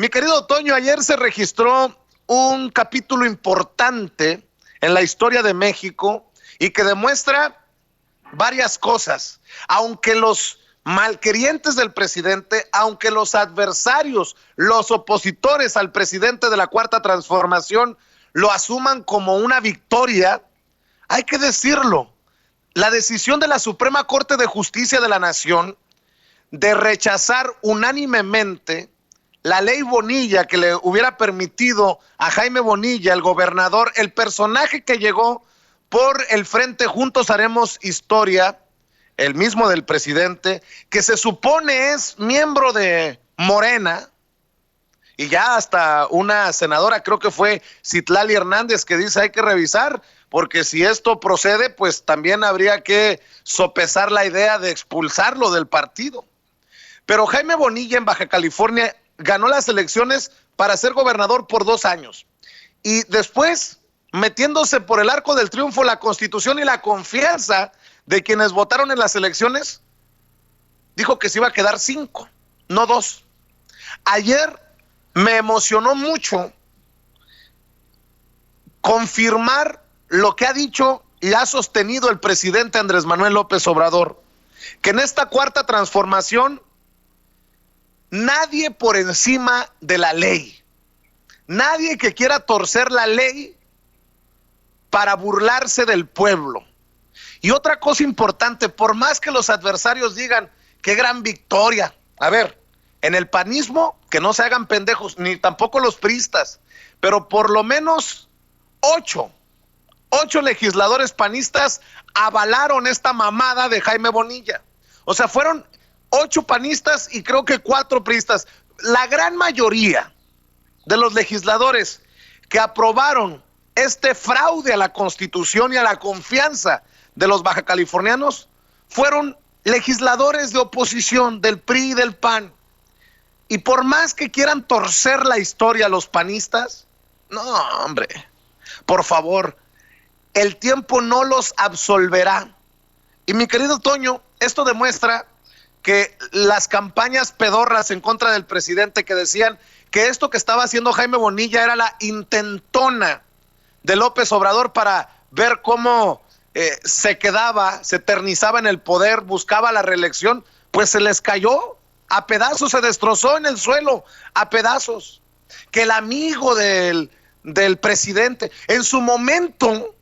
Mi querido Toño, ayer se registró un capítulo importante en la historia de México y que demuestra varias cosas. Aunque los malquerientes del presidente, aunque los adversarios, los opositores al presidente de la Cuarta Transformación lo asuman como una victoria, hay que decirlo. La decisión de la Suprema Corte de Justicia de la Nación de rechazar unánimemente la ley Bonilla que le hubiera permitido a Jaime Bonilla, el gobernador, el personaje que llegó por el Frente Juntos Haremos Historia, el mismo del presidente, que se supone es miembro de Morena, y ya hasta una senadora, creo que fue Citlali Hernández, que dice hay que revisar, porque si esto procede, pues también habría que sopesar la idea de expulsarlo del partido. Pero Jaime Bonilla en Baja California ganó las elecciones para ser gobernador por 2 años. Y después, metiéndose por el arco del triunfo la Constitución y la confianza de quienes votaron en las elecciones, dijo que se iba a quedar 5, no 2. Ayer me emocionó mucho confirmar lo que ha dicho y ha sostenido el presidente Andrés Manuel López Obrador, que en esta Cuarta Transformación nadie por encima de la ley, nadie que quiera torcer la ley para burlarse del pueblo. Y otra cosa importante, por más que los adversarios digan qué gran victoria, a ver, en el panismo que no se hagan pendejos, ni tampoco los priistas, pero por lo menos 8 legisladores panistas avalaron esta mamada de Jaime Bonilla. O sea, fueron 8 panistas y creo que 4 priistas. La gran mayoría de los legisladores que aprobaron este fraude a la Constitución y a la confianza de los bajacalifornianos fueron legisladores de oposición del PRI y del PAN. Y por más que quieran torcer la historia los panistas, no, hombre, por favor, el tiempo no los absolverá. Y mi querido Toño, esto demuestra que las campañas pedorras en contra del presidente que decían que esto que estaba haciendo Jaime Bonilla era la intentona de López Obrador para ver cómo se quedaba, se eternizaba en el poder, buscaba la reelección, pues se les cayó a pedazos, se destrozó en el suelo a pedazos. Que el amigo del presidente, en su momento,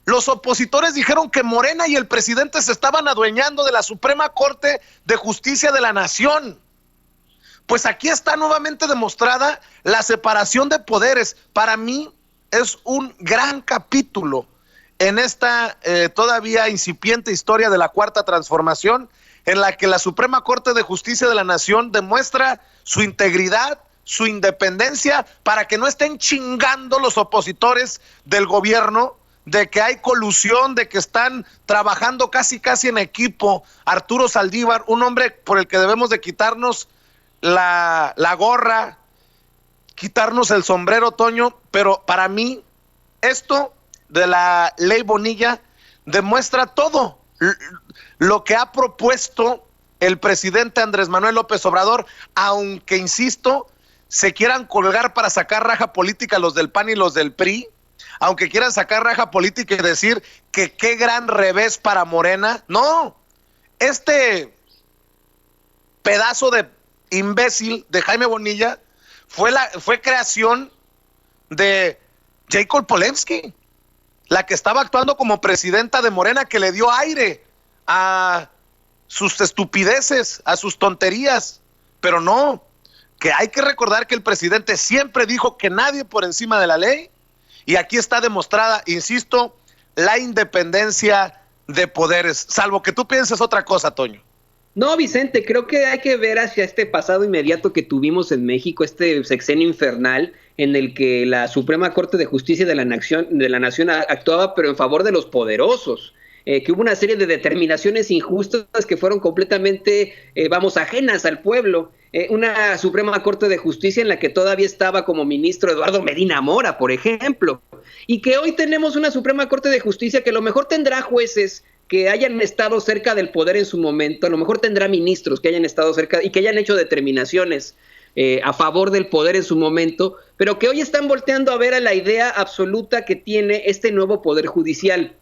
los opositores dijeron que Morena y el presidente se estaban adueñando de la Suprema Corte de Justicia de la Nación. Pues aquí está nuevamente demostrada la separación de poderes. Para mí es un gran capítulo en esta todavía incipiente historia de la Cuarta Transformación, en la que la Suprema Corte de Justicia de la Nación demuestra su integridad, su independencia, para que no estén chingando los opositores del gobierno de que hay colusión, de que están trabajando casi en equipo. Arturo Saldívar, un hombre por el que debemos de quitarnos la gorra, quitarnos el sombrero, Toño, pero para mí esto de la ley Bonilla demuestra todo lo que ha propuesto el presidente Andrés Manuel López Obrador, aunque, insisto, se quieran colgar para sacar raja política los del PAN y los del PRI, aunque quieran sacar raja política y decir que qué gran revés para Morena. No, este pedazo de imbécil de Jaime Bonilla fue creación de Jacob Polensky, la que estaba actuando como presidenta de Morena, que le dio aire a sus estupideces, a sus tonterías. Pero no, que hay que recordar que el presidente siempre dijo que nadie por encima de la ley, y aquí está demostrada, insisto, la independencia de poderes, salvo que tú pienses otra cosa, Toño. No, Vicente, creo que hay que ver hacia este pasado inmediato que tuvimos en México, este sexenio infernal en el que la Suprema Corte de Justicia de la Nación actuaba pero en favor de los poderosos, que hubo una serie de determinaciones injustas que fueron completamente, ajenas al pueblo. Una Suprema Corte de Justicia en la que todavía estaba como ministro Eduardo Medina Mora, por ejemplo, y que hoy tenemos una Suprema Corte de Justicia que a lo mejor tendrá jueces que hayan estado cerca del poder en su momento, a lo mejor tendrá ministros que hayan estado cerca y que hayan hecho determinaciones, a favor del poder en su momento, pero que hoy están volteando a ver a la idea absoluta que tiene este nuevo poder judicial.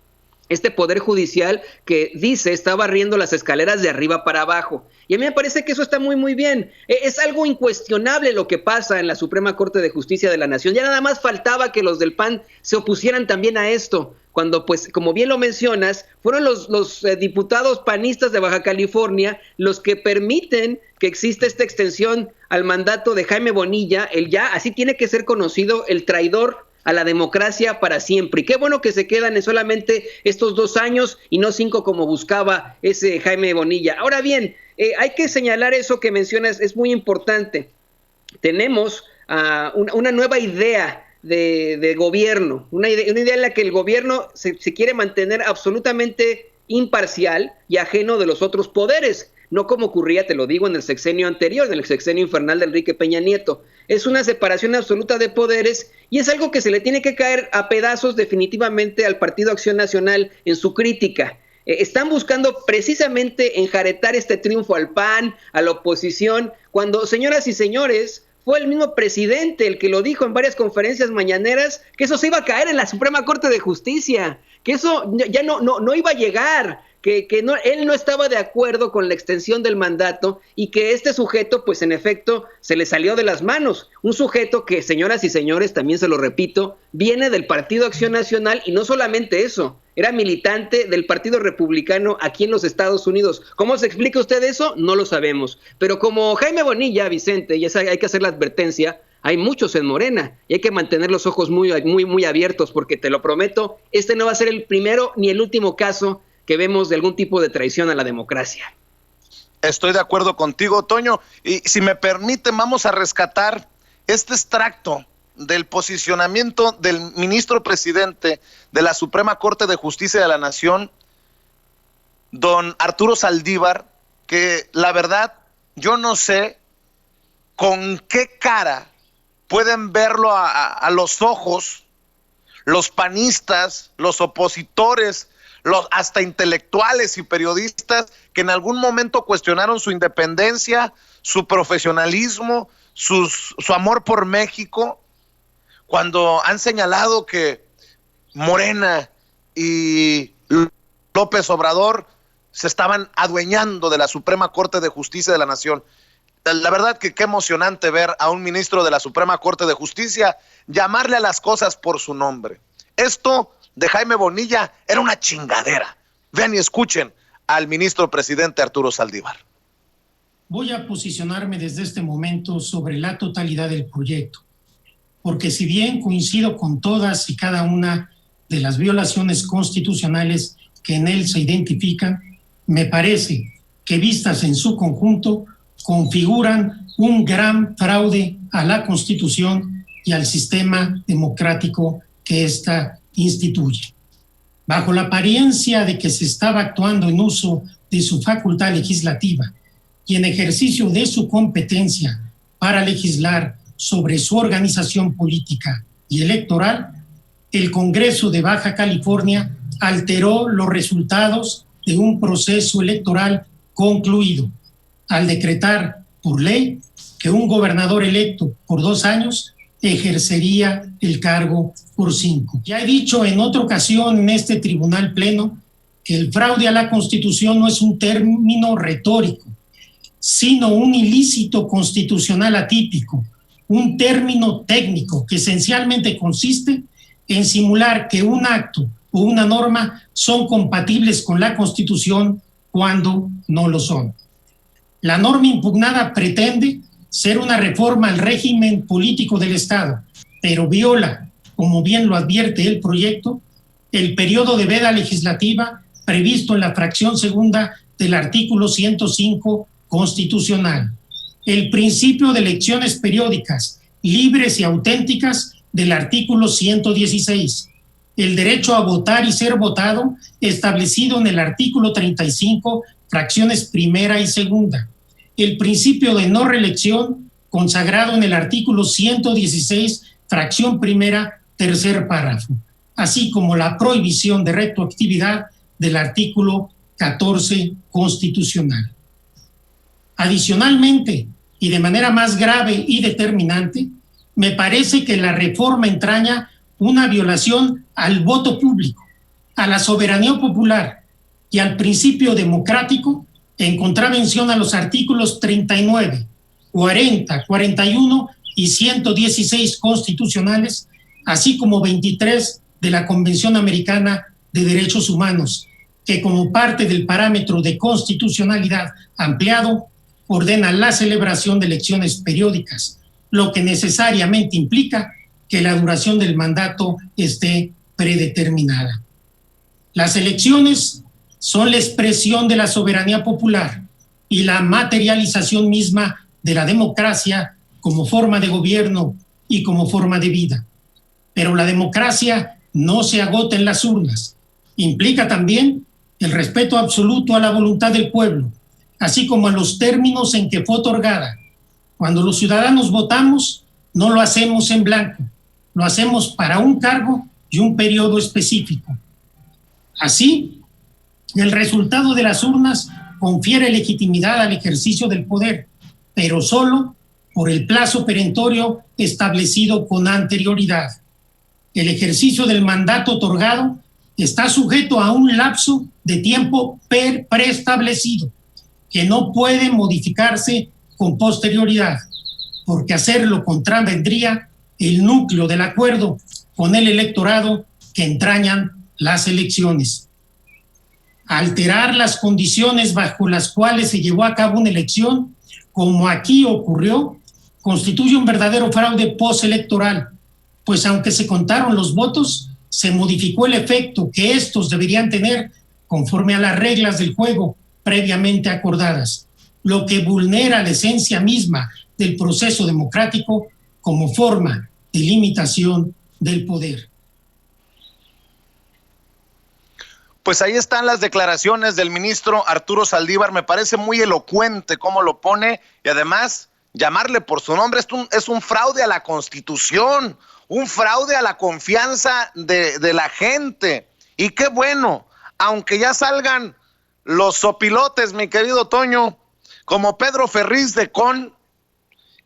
Este poder judicial que dice está barriendo las escaleras de arriba para abajo. Y a mí me parece que eso está muy, muy bien. Es algo incuestionable lo que pasa en la Suprema Corte de Justicia de la Nación. Ya nada más faltaba que los del PAN se opusieran también a esto, cuando, pues, como bien lo mencionas, fueron los diputados panistas de Baja California los que permiten que exista esta extensión al mandato de Jaime Bonilla, el ya, así tiene que ser conocido, el traidor a la democracia para siempre. Y qué bueno que se quedan en solamente estos 2 años y no 5 como buscaba ese Jaime Bonilla. Ahora bien, hay que señalar eso que mencionas, es muy importante. Tenemos una nueva idea de gobierno, una idea en la que el gobierno se quiere mantener absolutamente imparcial y ajeno de los otros poderes, no como ocurría, te lo digo, en el sexenio anterior, en el sexenio infernal de Enrique Peña Nieto. Es una separación absoluta de poderes y es algo que se le tiene que caer a pedazos definitivamente al Partido Acción Nacional en su crítica. Están buscando precisamente enjaretar este triunfo al PAN, a la oposición, cuando, señoras y señores, fue el mismo presidente el que lo dijo en varias conferencias mañaneras, que eso se iba a caer en la Suprema Corte de Justicia, que eso ya no iba a llegar, que él no estaba de acuerdo con la extensión del mandato y que este sujeto, pues en efecto, se le salió de las manos. Un sujeto que, señoras y señores, también se lo repito, viene del Partido Acción Nacional y no solamente eso, era militante del Partido Republicano aquí en los Estados Unidos. ¿Cómo se explica usted eso? No lo sabemos. Pero como Jaime Bonilla, Vicente, y hay que hacer la advertencia, hay muchos en Morena y hay que mantener los ojos muy abiertos porque te lo prometo, este no va a ser el primero ni el último caso que vemos de algún tipo de traición a la democracia. Estoy de acuerdo contigo, Toño, y si me permiten, vamos a rescatar este extracto del posicionamiento del ministro presidente de la Suprema Corte de Justicia de la Nación, don Arturo Saldívar, que la verdad yo no sé con qué cara pueden verlo a los ojos los panistas, los opositores, los hasta intelectuales y periodistas que en algún momento cuestionaron su independencia, su profesionalismo, su amor por México, cuando han señalado que Morena y López Obrador se estaban adueñando de la Suprema Corte de Justicia de la Nación. La verdad que qué emocionante ver a un ministro de la Suprema Corte de Justicia llamarle a las cosas por su nombre. Esto de Jaime Bonilla era una chingadera. Vean y escuchen al ministro presidente Arturo Saldívar. Voy a posicionarme desde este momento sobre la totalidad del proyecto, porque si bien coincido con todas y cada una de las violaciones constitucionales que en él se identifican, me parece que vistas en su conjunto configuran un gran fraude a la Constitución y al sistema democrático que ésta instituye. Bajo la apariencia de que se estaba actuando en uso de su facultad legislativa y en ejercicio de su competencia para legislar sobre su organización política y electoral, el Congreso de Baja California alteró los resultados de un proceso electoral concluido al decretar por ley que un gobernador electo por 2 años ejercería el cargo por 5. Ya he dicho en otra ocasión en este tribunal pleno que el fraude a la Constitución no es un término retórico, sino un ilícito constitucional atípico, un término técnico que esencialmente consiste en simular que un acto o una norma son compatibles con la Constitución cuando no lo son. La norma impugnada pretende ser una reforma al régimen político del Estado, pero viola, como bien lo advierte el proyecto, el periodo de veda legislativa previsto en la fracción segunda del artículo 105 constitucional, el principio de elecciones periódicas, libres y auténticas del artículo 116, el derecho a votar y ser votado establecido en el artículo 35, fracciones primera y segunda, el principio de no reelección consagrado en el artículo 116, fracción primera, tercer párrafo, así como la prohibición de retroactividad del artículo 14 constitucional. Adicionalmente, y de manera más grave y determinante, me parece que la reforma entraña una violación al voto público, a la soberanía popular y al principio democrático en contravención a los artículos 39, 40, 41 y 116 constitucionales, así como 23 de la Convención Americana de Derechos Humanos, que como parte del parámetro de constitucionalidad ampliado, ordena la celebración de elecciones periódicas, lo que necesariamente implica que la duración del mandato esté predeterminada. Las elecciones son la expresión de la soberanía popular y la materialización misma de la democracia como forma de gobierno y como forma de vida. Pero la democracia no se agota en las urnas. Implica también el respeto absoluto a la voluntad del pueblo, así como a los términos en que fue otorgada. Cuando los ciudadanos votamos, no lo hacemos en blanco, lo hacemos para un cargo y un periodo específico. Así, el resultado de las urnas confiere legitimidad al ejercicio del poder, pero solo por el plazo perentorio establecido con anterioridad. El ejercicio del mandato otorgado está sujeto a un lapso de tiempo preestablecido, que no puede modificarse con posterioridad, porque hacerlo contravendría el núcleo del acuerdo con el electorado que entrañan las elecciones. Alterar las condiciones bajo las cuales se llevó a cabo una elección, como aquí ocurrió, constituye un verdadero fraude postelectoral, pues aunque se contaron los votos, se modificó el efecto que estos deberían tener conforme a las reglas del juego previamente acordadas, lo que vulnera la esencia misma del proceso democrático como forma de limitación del poder. Pues ahí están las declaraciones del ministro Arturo Saldívar. Me parece muy elocuente cómo lo pone, y además llamarle por su nombre es un fraude a la Constitución, un fraude a la confianza de la gente. Y qué bueno, aunque ya salgan los sopilotes, mi querido Toño, como Pedro Ferriz de Con,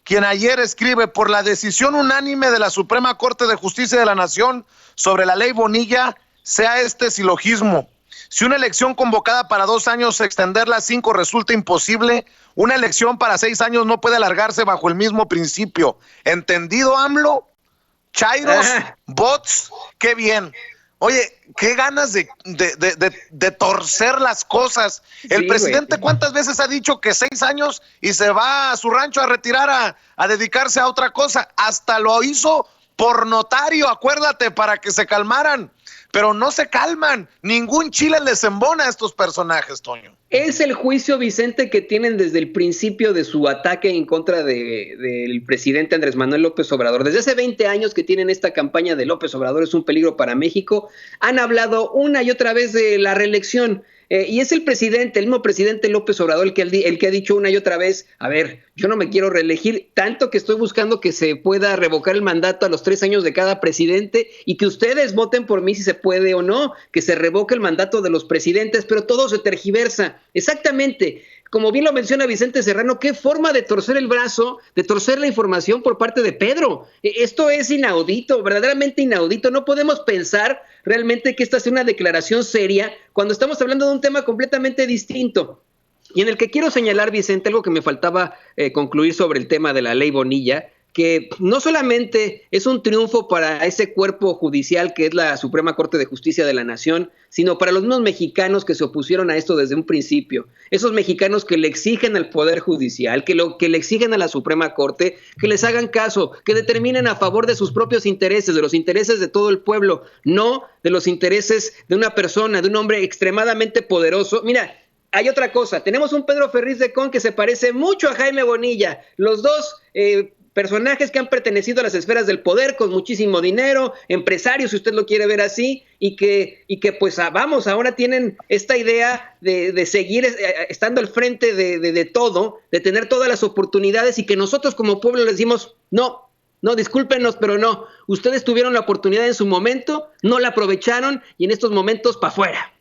quien ayer escribe: por la decisión unánime de la Suprema Corte de Justicia de la Nación sobre la ley Bonilla, sea este silogismo: si una elección convocada para 2 años, extenderla a 5 resulta imposible, una elección para 6 años no puede alargarse bajo el mismo principio. ¿Entendido, AMLO? Chairos, bots, qué bien. Oye, qué ganas de torcer las cosas. El presidente, ¿cuántas veces ha dicho que 6 años y se va a su rancho a retirar a dedicarse a otra cosa? Hasta lo hizo por notario, acuérdate, para que se calmaran. Pero no se calman, ningún chile les embona a estos personajes, Toño. Es el juicio, Vicente, que tienen desde el principio de su ataque en contra del presidente Andrés Manuel López Obrador. Desde hace 20 años que tienen esta campaña de López Obrador es un peligro para México. Han hablado una y otra vez de la reelección. Y es el mismo presidente López Obrador el que ha dicho una y otra vez: a ver, yo no me quiero reelegir, tanto que estoy buscando que se pueda revocar el mandato a los 3 años de cada presidente y que ustedes voten por mí si se puede o no, que se revoque el mandato de los presidentes, pero todo se tergiversa. Exactamente. Como bien lo menciona Vicente Serrano, qué forma de torcer el brazo, de torcer la información por parte de Pedro. Esto es inaudito, verdaderamente inaudito. No podemos pensar realmente que esta sea una declaración seria cuando estamos hablando de un tema completamente distinto. Y en el que quiero señalar, Vicente, algo que me faltaba concluir sobre el tema de la ley Bonilla, que no solamente es un triunfo para ese cuerpo judicial que es la Suprema Corte de Justicia de la Nación, sino para los mismos mexicanos que se opusieron a esto desde un principio. Esos mexicanos que le exigen al Poder Judicial, que le exigen a la Suprema Corte, que les hagan caso, que determinen a favor de sus propios intereses, de los intereses de todo el pueblo, no de los intereses de una persona, de un hombre extremadamente poderoso. Mira, hay otra cosa, tenemos un Pedro Ferriz de Con que se parece mucho a Jaime Bonilla, los dos personajes que han pertenecido a las esferas del poder con muchísimo dinero, empresarios, si usted lo quiere ver así, y que pues vamos, ahora tienen esta idea de seguir estando al frente de todo, de tener todas las oportunidades, y que nosotros como pueblo les decimos: no, discúlpenos, pero no, ustedes tuvieron la oportunidad en su momento, no la aprovecharon, y en estos momentos para afuera.